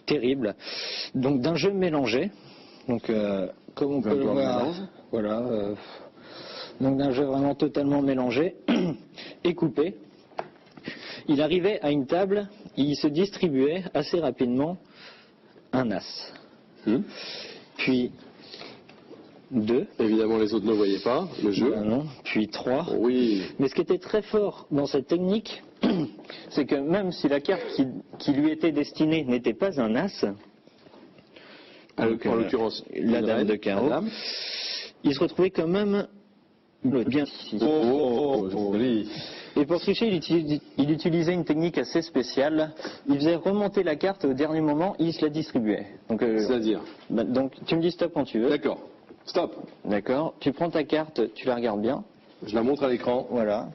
terrible. Donc d'un jeu mélangé. Donc comme on peut le voir, voilà. Donc d'un jeu vraiment totalement mélangé et coupé. Il arrivait à une table, il se distribuait assez rapidement un as. Puis 2. Évidemment, les autres ne voyaient pas le jeu. Non. Puis 3. Oui. Mais ce qui était très fort dans cette technique, c'est que même si la carte qui lui était destinée n'était pas un as, En l'occurrence, la dame de carreau, il se retrouvait quand même bien ici. Joli. Et pour tricher, il utilisait une technique assez spéciale. Il faisait remonter la carte au dernier moment et il se la distribuait. C'est-à-dire donc tu me dis stop quand tu veux. D'accord. Stop. D'accord. Tu prends ta carte, tu la regardes bien. Je la montre à l'écran. Voilà.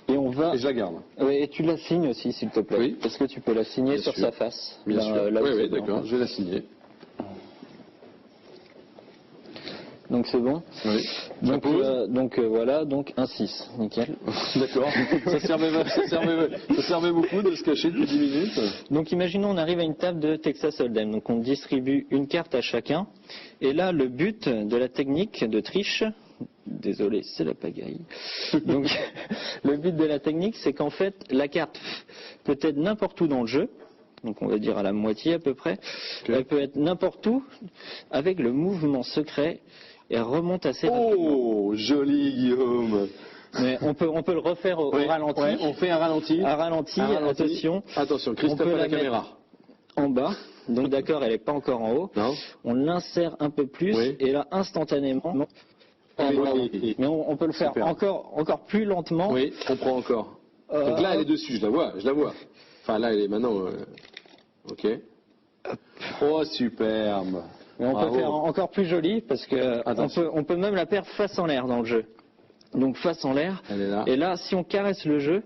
Et on va. Et je la garde. Oui, et tu la signes aussi, s'il te plaît. Oui. Parce que tu peux la signer Bien sur sûr. sa face. Bien sûr. Oui, d'accord. Je vais la signer. Donc c'est bon. Oui. Donc voilà, donc un 6. Nickel. D'accord. Ça servait beaucoup de se cacher depuis 10 minutes. Donc imaginons on arrive à une table de Texas Hold'em. Donc on distribue une carte à chacun. Et là, le but de la technique de triche, désolé, c'est la pagaille. Donc le but de la technique, c'est qu'en fait, la carte peut être n'importe où dans le jeu. Donc on va dire à la moitié à peu près. Okay. Elle peut être n'importe où avec le mouvement secret. Et elle remonte assez rapidement. Oh, joli Guillaume. Mais on peut le refaire au ralenti. Ouais, on fait un ralenti. Un ralenti, attention. Attention, Christophe à la caméra. En bas. Donc d'accord, elle n'est pas encore en haut. Non. On l'insère un peu plus et là instantanément. Mais on peut le faire encore plus lentement. Oui, on prend encore. Donc là elle est dessus, je la vois. Enfin là elle est maintenant. Ok. Oh superbe. Mais on peut faire encore plus joli parce que on peut même la perdre face en l'air dans le jeu. Donc face en l'air. Et là, si on caresse le jeu,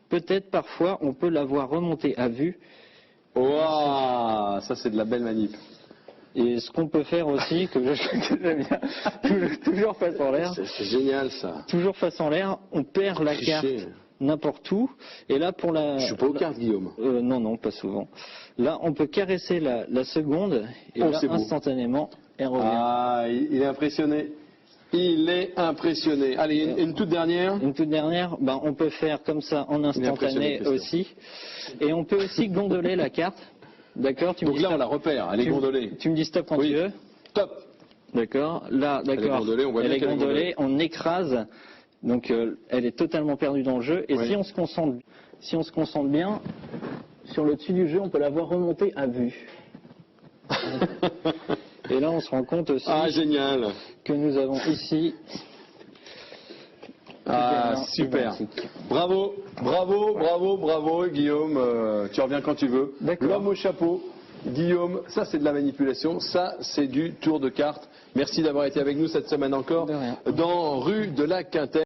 peut-être parfois on peut la voir remonter à vue. Waouh, ça c'est de la belle manip. Et ce qu'on peut faire aussi, que j'aime bien, toujours face en l'air. C'est génial ça. Toujours face en l'air, on perd la carte n'importe où. Et là pour la. Je joue pas aux cartes, Guillaume. Non, pas souvent. Là, on peut caresser la seconde et là, instantanément, elle revient. Ah, il est impressionné. Il est impressionné. Allez, une toute dernière. Une toute dernière, on peut faire comme ça en instantané aussi. Et on peut aussi gondoler la carte. D'accord. Donc là, on la repère. Elle est gondolée. Tu me dis stop quand tu veux. Stop. D'accord. Là, d'accord. Elle est gondolée. On voit bien qu'elle est gondolée. On écrase. Donc, elle est totalement perdue dans le jeu. Et si on se concentre bien, sur le dessus du jeu, on peut la voir remonter à vue. Et là, on se rend compte aussi que nous avons ici... Ah, super. Bravo, Guillaume. Tu reviens quand tu veux. L'homme au chapeau, Guillaume, ça c'est de la manipulation, ça c'est du tour de cartes. Merci d'avoir été avec nous cette semaine encore dans Rue de la Quintaine.